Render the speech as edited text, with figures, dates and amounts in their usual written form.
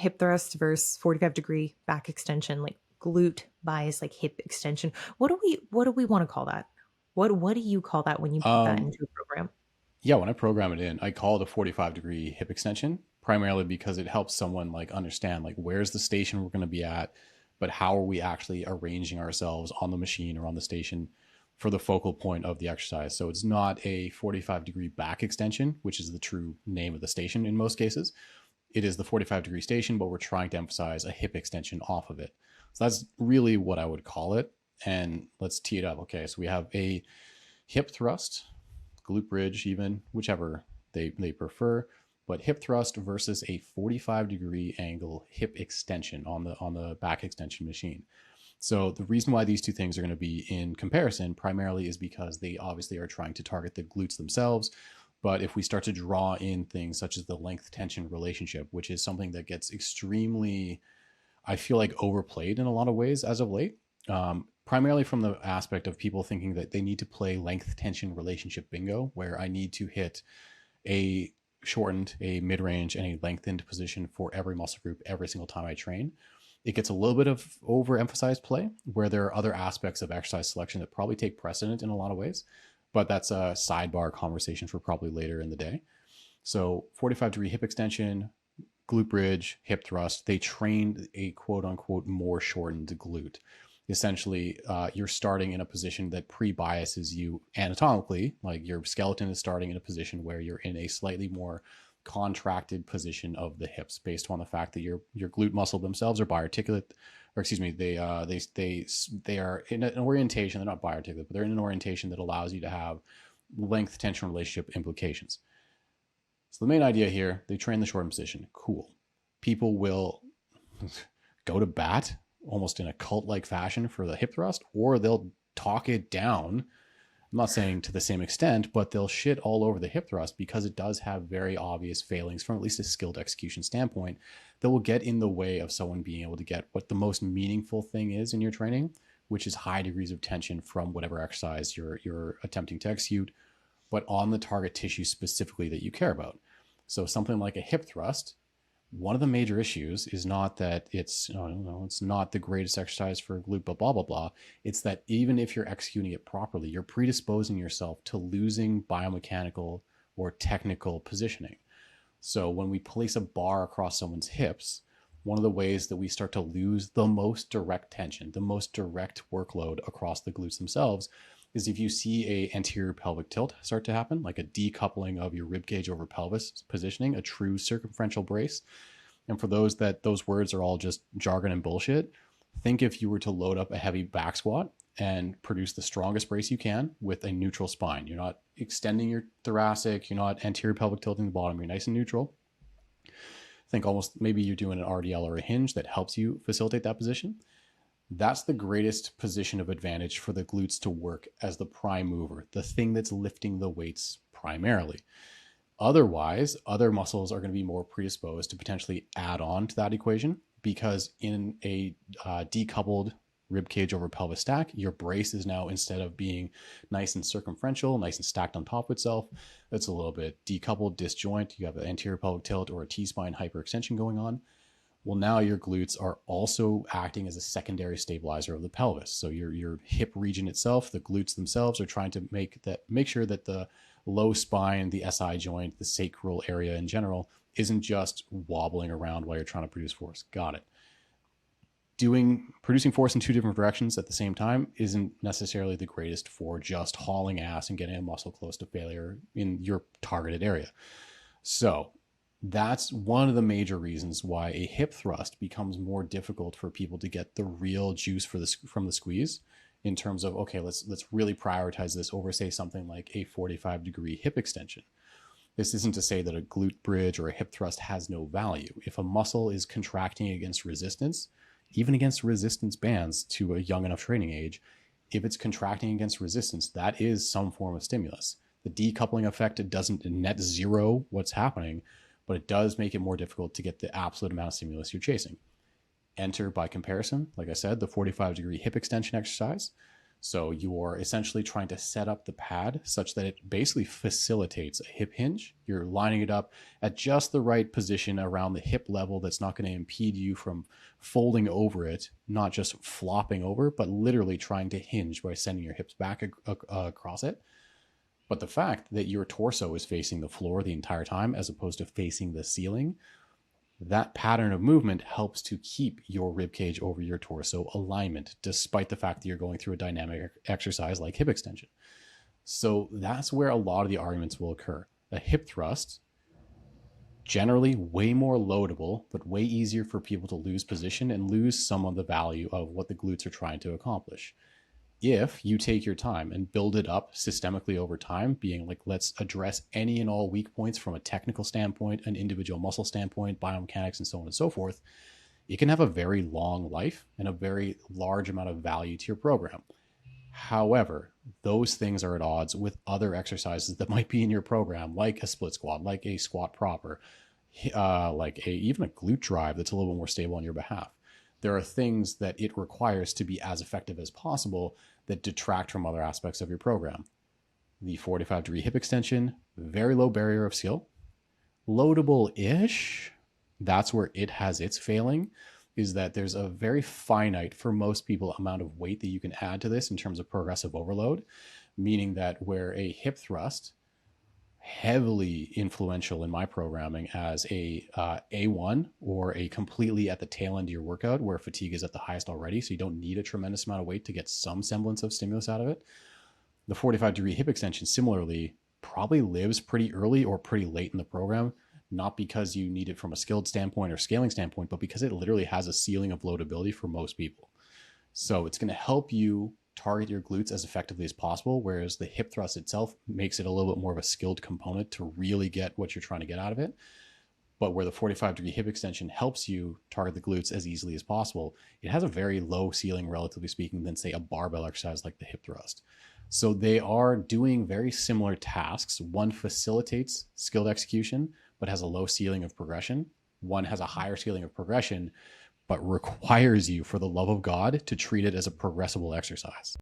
hip thrust versus 45-degree back extension, like glute bias, like hip extension. What do we want to call that? What do you call that when you put that Um, into a program? yeah, when I program it in, I call it a 45-degree hip extension, primarily because it helps someone like understand like where's the station we're going to be at, but how are we actually arranging ourselves on the machine or on the station for the focal point of the exercise. So it's not a 45-degree back extension, which is the true name of the station in most cases. It is the 45-degree station, but we're trying to emphasize a hip extension off of it. So that's really what I would call it. And let's tee it up. Okay, so we have a hip thrust, glute bridge, even whichever they prefer, but hip thrust versus a 45-degree angle hip extension on the back extension machine. So the reason why these two things are going to be in comparison primarily is because they obviously are trying to target the glutes themselves. But if we start to draw in things such as the length tension relationship, which is something that gets extremely, I feel like, overplayed in a lot of ways as of late, primarily from the aspect of people thinking that they need to play length tension relationship bingo, where I need to hit a shortened, a mid range, and a lengthened position for every muscle group every single time I train. It gets a little bit of overemphasized play where there are other aspects of exercise selection that probably take precedent in a lot of ways, but that's a sidebar conversation for probably later in the day. So 45-degree hip extension, glute bridge, hip thrust, they trained a quote unquote more shortened glute. Essentially, you're starting in a position that pre-biases you anatomically, like your skeleton is starting in a position where you're in a slightly more contracted position of the hips based on the fact that your glute muscle themselves are biarticulate, or excuse me, they are in an orientation, they're not biarticulate, but they're in an orientation that allows you to have length tension relationship implications. So the main idea here, they train the shortened position. Cool. People will go to bat almost in a cult-like fashion for the hip thrust, or they'll talk it down. I'm not saying to the same extent, but they'll shit all over the hip thrust because it does have very obvious failings from at least a skilled execution standpoint that will get in the way of someone being able to get what the most meaningful thing is in your training, which is high degrees of tension from whatever exercise you're attempting to execute, but on the target tissue specifically that you care about. So something like a hip thrust, one of the major issues is not that it's not the greatest exercise for glute, but blah, blah, blah. It's that even if you're executing it properly, you're predisposing yourself to losing biomechanical or technical positioning. So when we place a bar across someone's hips, one of the ways that we start to lose the most direct tension, the most direct workload across the glutes themselves is if you see a anterior pelvic tilt start to happen, like a decoupling of your rib cage over pelvis positioning, a true circumferential brace. And for those that those words are all just jargon and bullshit, think if you were to load up a heavy back squat and produce the strongest brace you can with a neutral spine. You're not extending your thoracic, you're not anterior pelvic tilting the bottom, you're nice and neutral. Think almost maybe you're doing an RDL or a hinge that helps you facilitate that position. That's the greatest position of advantage for the glutes to work as the prime mover, the thing that's lifting the weights primarily. Otherwise, other muscles are going to be more predisposed to potentially add on to that equation because in a decoupled rib cage over pelvis stack, your brace is now, instead of being nice and circumferential, nice and stacked on top of itself, it's a little bit decoupled, disjoint. You have an anterior pelvic tilt or a T-spine hyperextension going on. Well, now your glutes are also acting as a secondary stabilizer of the pelvis. So your hip region itself, the glutes themselves are trying to make sure that the low spine, the SI joint, the sacral area in general isn't just wobbling around while you're trying to produce force. Got it. Producing force in two different directions at the same time isn't necessarily the greatest for just hauling ass and getting a muscle close to failure in your targeted area. So that's one of the major reasons why a hip thrust becomes more difficult for people to get the real juice from the squeeze in terms of, okay, let's really prioritize this over, say, something like a 45-degree hip extension. This isn't to say that a glute bridge or a hip thrust has no value. If a muscle is contracting against resistance, even against resistance bands to a young enough training age, if it's contracting against resistance, that is some form of stimulus. The decoupling effect, it doesn't net zero what's happening, but it does make it more difficult to get the absolute amount of stimulus you're chasing. Enter, by comparison, like I said, the 45-degree hip extension exercise. So you're essentially trying to set up the pad such that it basically facilitates a hip hinge. You're lining it up at just the right position around the hip level that's not going to impede you from folding over it, not just flopping over, but literally trying to hinge by sending your hips back across it. But the fact that your torso is facing the floor the entire time as opposed to facing the ceiling, that pattern of movement helps to keep your rib cage over your torso alignment, despite the fact that you're going through a dynamic exercise like hip extension. So that's where a lot of the arguments will occur. A hip thrust, generally way more loadable, but way easier for people to lose position and lose some of the value of what the glutes are trying to accomplish. If you take your time and build it up systemically over time, being like, let's address any and all weak points from a technical standpoint, an individual muscle standpoint, biomechanics, and so on and so forth, it can have a very long life and a very large amount of value to your program. However, those things are at odds with other exercises that might be in your program, like a split squat, like a squat proper, even a glute drive that's a little bit more stable on your behalf. There are things that it requires to be as effective as possible that detract from other aspects of your program. The 45-degree hip extension, very low barrier of skill, loadable-ish. That's where it has its failing, is that there's a very finite, for most people, amount of weight that you can add to this in terms of progressive overload, meaning that where a hip thrust, heavily influential in my programming as a A1 or a completely at the tail end of your workout where fatigue is at the highest already, so you don't need a tremendous amount of weight to get some semblance of stimulus out of it. The 45-degree hip extension similarly probably lives pretty early or pretty late in the program, not because you need it from a skilled standpoint or scaling standpoint, but because it literally has a ceiling of loadability for most people. So it's going to help you target your glutes as effectively as possible, whereas the hip thrust itself makes it a little bit more of a skilled component to really get what you're trying to get out of it. But where the 45-degree hip extension helps you target the glutes as easily as possible, it has a very low ceiling, relatively speaking, than, say, a barbell exercise like the hip thrust. So they are doing very similar tasks. One facilitates skilled execution, but has a low ceiling of progression. One has a higher ceiling of progression, but requires you, for the love of God, to treat it as a progressible exercise.